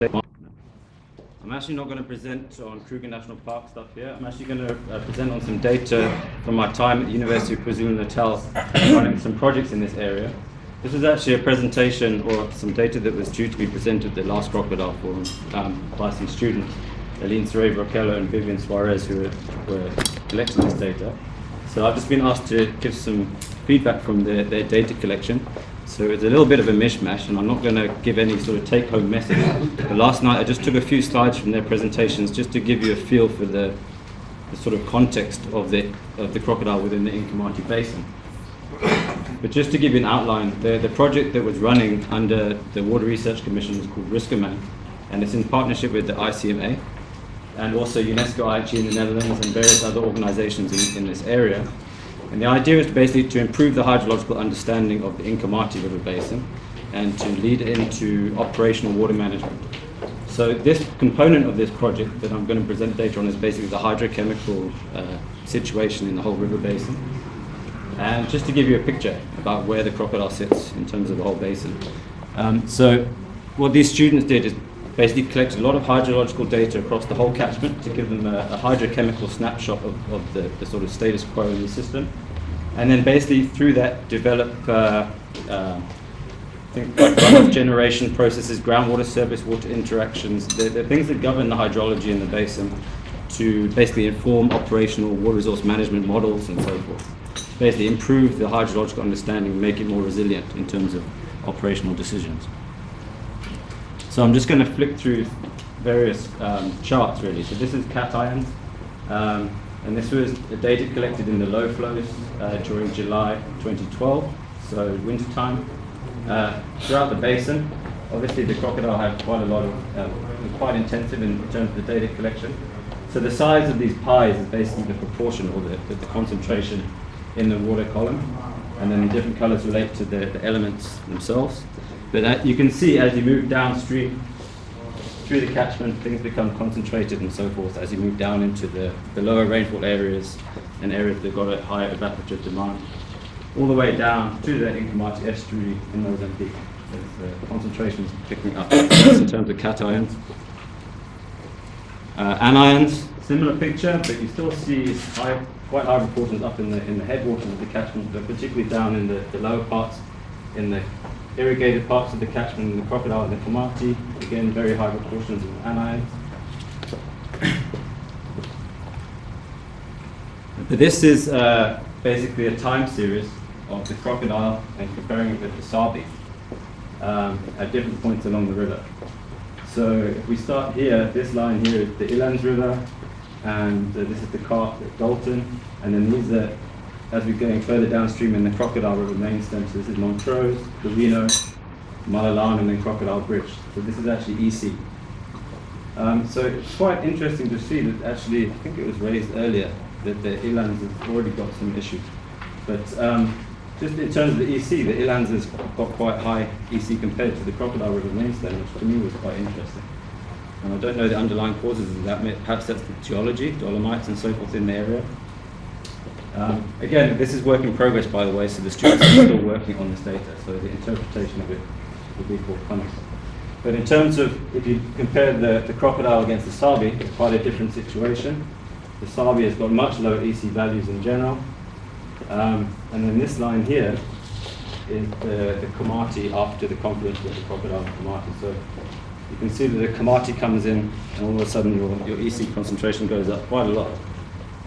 I'm actually not going to present on Kruger National Park stuff here. I'm actually going to present on some data from my time at the University of KwaZulu-Natal running some projects in this area. This was actually a presentation or some data that was due to be presented at the last Crocodile Forum by some students, Aline Sorey-Brokello and Vivian Suarez, who were collecting this data. So I've just been asked to give some feedback from their data collection. So it's a little bit of a mishmash, and I'm not going to give any sort of take-home message. But last night I just took a few slides from their presentations just to give you a feel for the sort of context of the crocodile within the Inkamati Basin. But just to give you an outline, the project that was running under the Water Research Commission was called Riskemman, and it's in partnership with the ICMA and also UNESCO IHE in the Netherlands and various other organizations in this area. And the idea is basically to improve the hydrological understanding of the Inkamati River Basin and to lead into operational water management. So this component of this project that I'm going to present data on is basically the hydrochemical situation in the whole river basin. And just to give you a picture about where the crocodile sits in terms of the whole basin. So what these students did is basically collect a lot of hydrological data across the whole catchment to give them a hydrochemical snapshot of the sort of status quo in the system. And then basically through that develop runoff generation processes, groundwater surface water interactions, the things that govern the hydrology in the basin to basically inform operational water resource management models and so forth. Basically improve the hydrological understanding and make it more resilient in terms of operational decisions. So I'm just going to flick through various charts really. So this is cations, and this was the data collected in the low flows during July 2012, so winter time. Throughout the basin, obviously the crocodile had quite a lot of, quite intensive in terms of the data collection. So the size of these pies is basically the proportion or the concentration in the water column, and then the different colors relate to the elements themselves. But you can see as you move downstream through the catchment, things become concentrated and so forth as you move down into the lower rainfall areas and areas that have got a higher evaporative demand, all the way down to the Inkamati estuary in Mozambique. The concentrations picking up. That's in terms of cations. Anions, similar picture, but you still see quite high proportions up in the headwaters of the catchment, but particularly down in the lower parts, in the irrigated parts of the catchment, in the crocodile and the Kamati, again very high proportions of anions. But this is basically a time series of the crocodile and comparing it with the Sabi at different points along the river. So if we start here, this line here is the Ilanz River, and this is the Karp at Dalton, and then these are, as we're going further downstream in the Crocodile River main stem, so this is Montrose, Luvino, Malalan, and then Crocodile Bridge. So this is actually EC. So it's quite interesting to see that actually, I think it was raised earlier, that the Ilanz has already got some issues. But just in terms of the EC, the Ilanz has got quite high EC compared to the Crocodile River main stem, which to me was quite interesting. And I don't know the underlying causes of that, perhaps that's the geology, dolomites and so forth in the area. Again, this is work in progress, by the way, so the students are still working on this data, so the interpretation of it will be forthcoming. But in terms of, if you compare the crocodile against the Sabi, it's quite a different situation. The Sabi has got much lower EC values in general. And then this line here is the Kamati after the confluence with the crocodile and Kamati. So you can see that the Kamati comes in, and all of a sudden your EC concentration goes up quite a lot.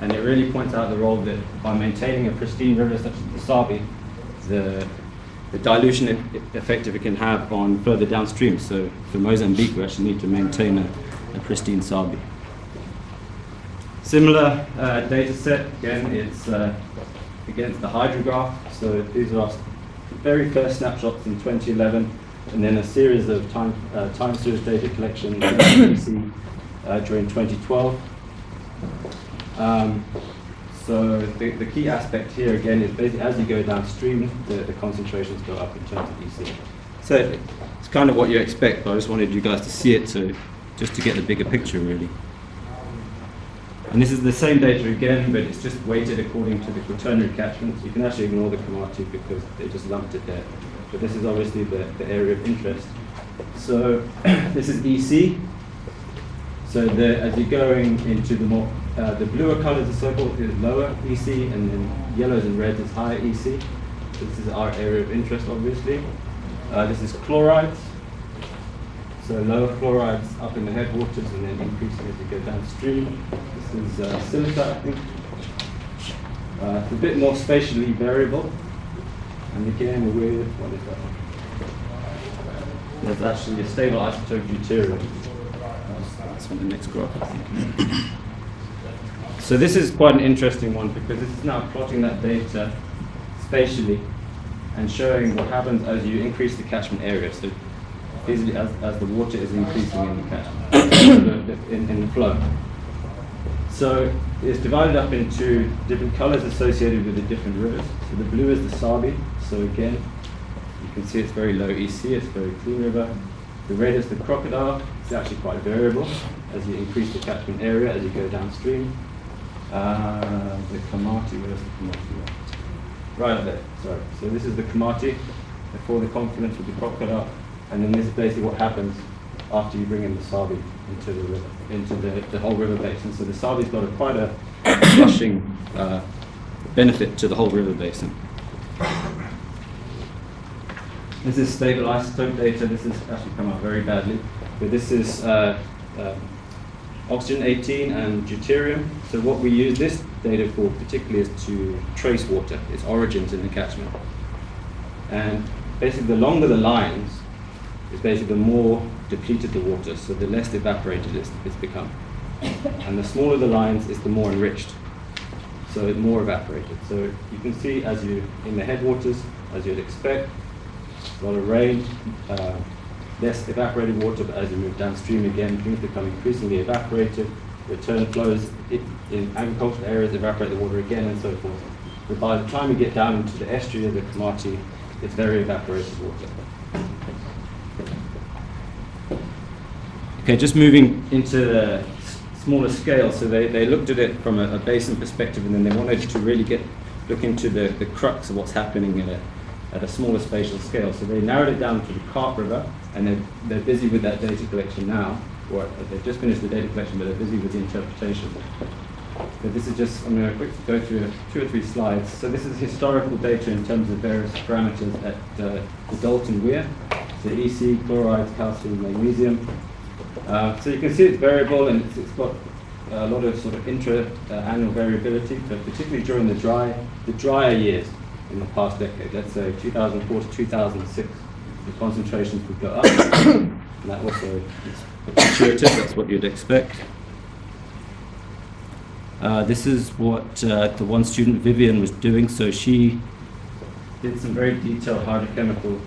And it really points out the role that by maintaining a pristine river such as the Sabi, the dilution effect it can have on further downstream. So for Mozambique, we actually need to maintain a pristine Sabi. Similar data set, again, it's against the hydrograph. So these are our very first snapshots in 2011, and then a series of time series data collection during 2012. So the key aspect here again is basically as you go downstream, the concentrations go up in terms of EC. So it's kind of what you expect, but I just wanted you guys to see it, so just to get the bigger picture really. And this is the same data again, but it's just weighted according to the quaternary catchments. You can actually ignore the Kamati because they just lumped it there. But this is obviously the area of interest. So this is EC. So as you're going into the more, the bluer colors are so-called is lower EC, and then yellows and reds is higher EC. So this is our area of interest, obviously. This is chlorides. So lower chlorides up in the headwaters and then increasing as you go downstream. This is silica, I think. It's a bit more spatially variable. And again, what is that one? There's actually a stable isotope deuterium. That's on the next graph, I think. So this is quite an interesting one because this is now plotting that data spatially and showing what happens as you increase the catchment area. So basically as the water is increasing in the catchment, in the flow. So it's divided up into different colors associated with the different rivers. So the blue is the Sabi. So again, you can see it's very low EC, it's a very clean river. The red is the Crocodile. It's actually quite variable as you increase the catchment area, as you go downstream. The Kamati, where's the Kamati? Right up there, sorry. So this is the Kamati, before the confluence with the Crocodile. And then this is basically what happens after you bring in the Sabi into the river, into the whole river basin. So the Sabi's got quite a flushing benefit to the whole river basin. This is stable isotope data. This has actually come out very badly. But this is oxygen 18 and deuterium. So what we use this data for particularly is to trace water, its origins in the catchment. And basically the longer the lines, is basically the more depleted the water, so the less evaporated it's become. And the smaller the lines is the more enriched, so it's more evaporated. So you can see as you, in the headwaters, as you'd expect, a lot of rain, less evaporated water, but as you move downstream again, things become increasingly evaporated, return flows in agricultural areas evaporate the water again and so forth. But by the time you get down into the estuary of the Kamati, it's very evaporated water. Okay, just moving into the smaller scale. So they looked at it from a basin perspective, and then they wanted to really look into the crux of what's happening at a smaller spatial scale. So they narrowed it down to the Carp River, and they're busy with that data collection now, or they've just finished the data collection, but they're busy with the interpretation. But this is just, I'm going to quickly go through 2 or 3 slides. So this is historical data in terms of various parameters at the Dalton Weir. So EC, chlorides, calcium, magnesium. So you can see it's variable, and it's got a lot of sort of intra-annual variability, but particularly during the drier years in the past decade, let's say 2004 to 2006, the concentrations would go up, and that also is intuitive, that's what you'd expect. This is what the one student, Vivian, was doing. So she did some very detailed hydrochemical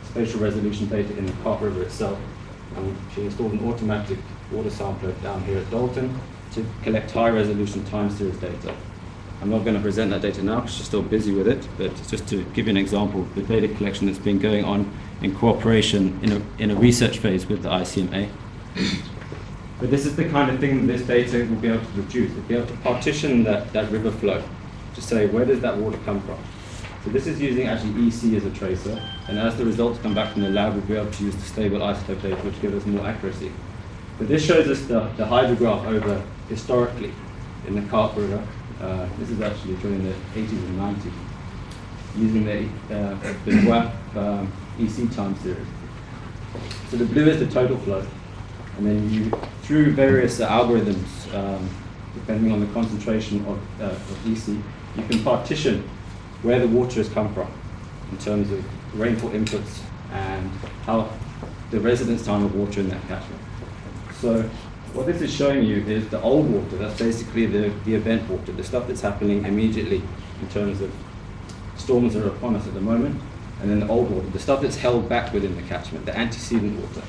spatial resolution data in the Carp River itself. And she installed an automatic water sampler down here at Dalton to collect high-resolution time series data. I'm not going to present that data now because she's still busy with it, but just to give you an example of the data collection that's been going on in cooperation in a research phase with the ICMA. But this is the kind of thing that this data will be able to produce. We'll be able to partition that river flow to say, where does that water come from? So this is using actually EC as a tracer, and as the results come back from the lab, we'll be able to use the stable isotope data, which gives us more accuracy. But this shows us the hydrograph over historically in the Carp River. This is actually during the 80s and 90s, using the WAP EC time series. So the blue is the total flow, and then through various algorithms, depending on the concentration of EC, you can partition where the water has come from in terms of rainfall inputs and how the residence time of water in that catchment. So what this is showing you is the old water, that's basically the event water, the stuff that's happening immediately in terms of storms that are upon us at the moment, and then the old water, the stuff that's held back within the catchment, the antecedent water.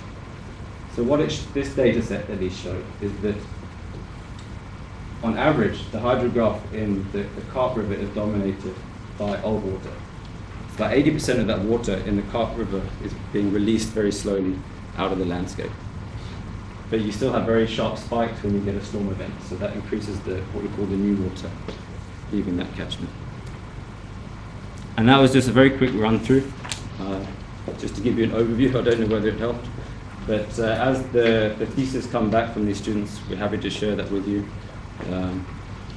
So what this data set at least shows is that on average, the hydrograph in the Carp River is dominated by old water. It's about 80% of that water in the Carp River is being released very slowly out of the landscape. But you still have very sharp spikes when you get a storm event, so that increases what we call the new water leaving that catchment. And that was just a very quick run through. just to give you an overview. I don't know whether it helped. But as the thesis come back from these students, we're happy to share that with you.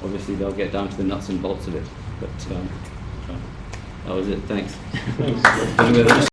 Obviously, they'll get down to the nuts and bolts of it. But that was it. Thanks.